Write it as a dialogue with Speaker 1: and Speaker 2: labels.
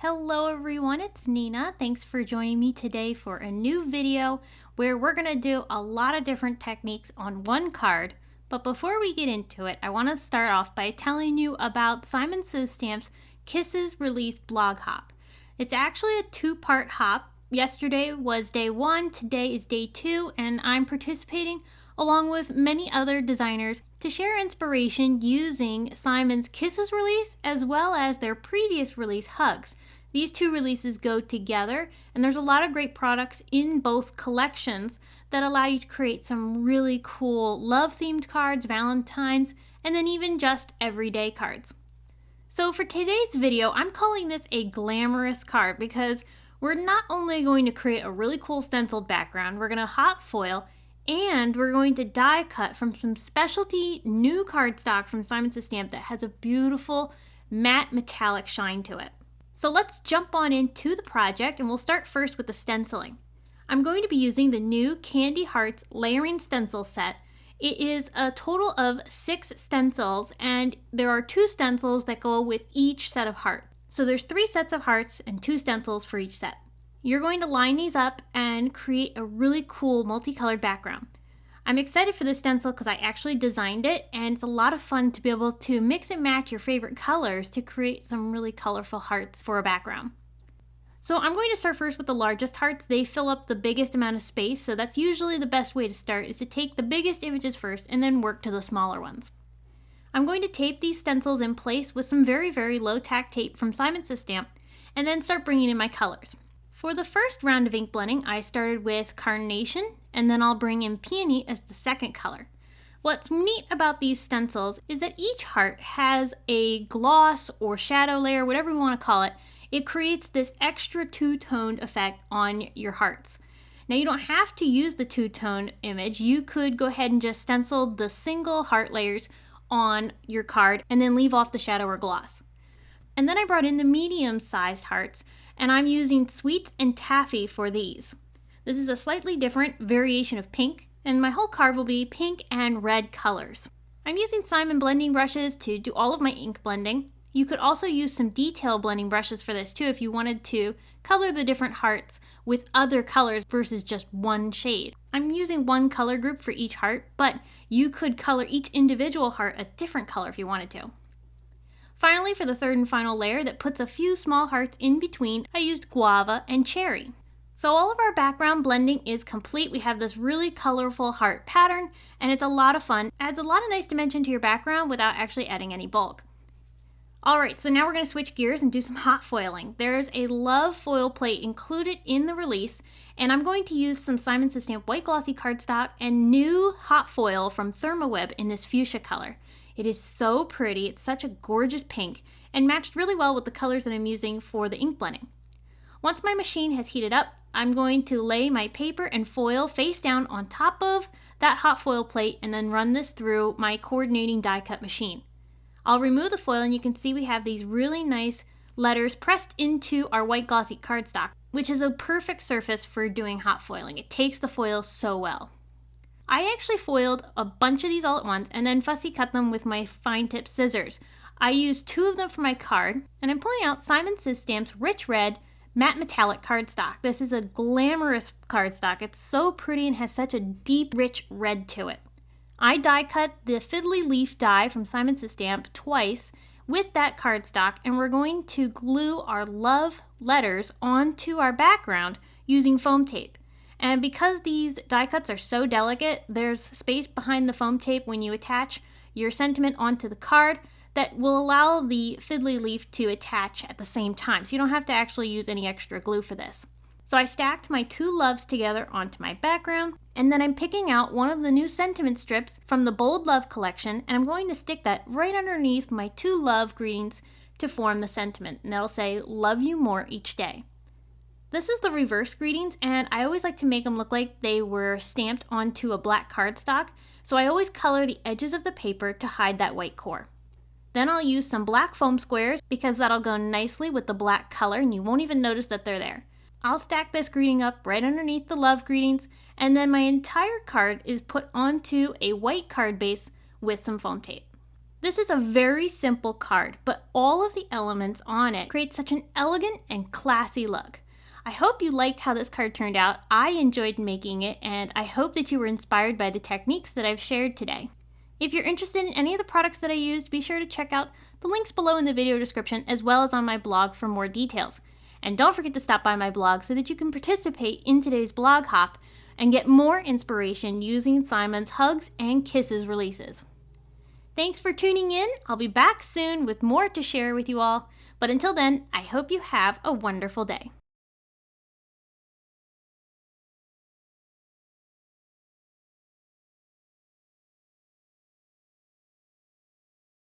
Speaker 1: Hello everyone, it's Nina. Thanks for joining me today for a new video where we're going to do a lot of different techniques on one card. But before we get into it, I want to start off by telling you about Simon Says Stamp's Kisses Release blog hop. It's actually a two-part hop. Yesterday was day 1, today is day 2, and I'm participating along with many other designers to share inspiration using Simon's Kisses release as well as their previous release, Hugs. These two releases go together, and there's a lot of great products in both collections that allow you to create some really cool love-themed cards, Valentine's, and then even just everyday cards. So for today's video, I'm calling this a glamorous card because we're not only going to create a really cool stenciled background, we're going to hot foil, and we're going to die cut from some specialty new cardstock from Simon Says Stamp that has a beautiful matte metallic shine to it. So let's jump on into the project, and we'll start first with the stenciling. I'm going to be using the new Candy Hearts layering stencil set. It is a total of 6 stencils, and there are 2 stencils that go with each set of hearts. So there's 3 sets of hearts and 2 stencils for each set. You're going to line these up and create a really cool multicolored background. I'm excited for this stencil because I actually designed it, and it's a lot of fun to be able to mix and match your favorite colors to create some really colorful hearts for a background. So I'm going to start first with the largest hearts. They fill up the biggest amount of space, so that's usually the best way to start, is to take the biggest images first and then work to the smaller ones. I'm going to tape these stencils in place with some very, very low tack tape from Simon Says Stamp, and then start bringing in my colors. For the first round of ink blending, I started with Carnation, and then I'll bring in Peony as the second color. What's neat about these stencils is that each heart has a gloss or shadow layer, whatever you want to call it. It creates this extra two-toned effect on your hearts. Now you don't have to use the two-tone image. You could go ahead and just stencil the single heart layers on your card and then leave off the shadow or gloss. And then I brought in the medium-sized hearts, and I'm using Sweets and Taffy for these. This is a slightly different variation of pink, and my whole card will be pink and red colors. I'm using Simon blending brushes to do all of my ink blending. You could also use some detail blending brushes for this too if you wanted to color the different hearts with other colors versus just one shade. I'm using one color group for each heart, but you could color each individual heart a different color if you wanted to. Finally, for the third and final layer that puts a few small hearts in between, I used Guava and Cherry. So all of our background blending is complete. We have this really colorful heart pattern, and it's a lot of fun. Adds a lot of nice dimension to your background without actually adding any bulk. Alright, so now we're going to switch gears and do some hot foiling. There's a love foil plate included in the release, and I'm going to use some Simon Says Stamp white glossy cardstock and new hot foil from Thermoweb in this fuchsia color. It is so pretty, it's such a gorgeous pink, and matched really well with the colors that I'm using for the ink blending. Once my machine has heated up, I'm going to lay my paper and foil face down on top of that hot foil plate and then run this through my coordinating die cut machine. I'll remove the foil, and you can see we have these really nice letters pressed into our white glossy cardstock, which is a perfect surface for doing hot foiling. It takes the foil so well. I actually foiled a bunch of these all at once and then fussy cut them with my fine tip scissors. I used 2 of them for my card, and I'm pulling out Simon Says Stamp's Rich Red Matte Metallic cardstock. This is a glamorous cardstock. It's so pretty and has such a deep, rich red to it. I die cut the FIDDLY leaf die from Simon Says Stamp twice with that cardstock, and we're going to glue our love letters onto our background using foam tape. And because these die cuts are so delicate, there's space behind the foam tape when you attach your sentiment onto the card that will allow the FIDDLY leaf to attach at the same time. So you don't have to actually use any extra glue for this. So I stacked my 2 loves together onto my background, and then I'm picking out one of the new sentiment strips from the Bold Love collection, and I'm going to stick that right underneath my 2 love greetings to form the sentiment. And that'll say, "Love you more each day." This is the reverse greetings, and I always like to make them look like they were stamped onto a black cardstock, so I always color the edges of the paper to hide that white core. Then I'll use some black foam squares because that'll go nicely with the black color and you won't even notice that they're there. I'll stack this greeting up right underneath the love greetings, and then my entire card is put onto a white card base with some foam tape. This is a very simple card, but all of the elements on it create such an elegant and classy look. I hope you liked how this card turned out. I enjoyed making it, and I hope that you were inspired by the techniques that I've shared today. If you're interested in any of the products that I used, be sure to check out the links below in the video description as well as on my blog for more details. And don't forget to stop by my blog so that you can participate in today's blog hop and get more inspiration using Simon's Hugs and Kisses releases. Thanks for tuning in. I'll be back soon with more to share with you all. But until then, I hope you have a wonderful day.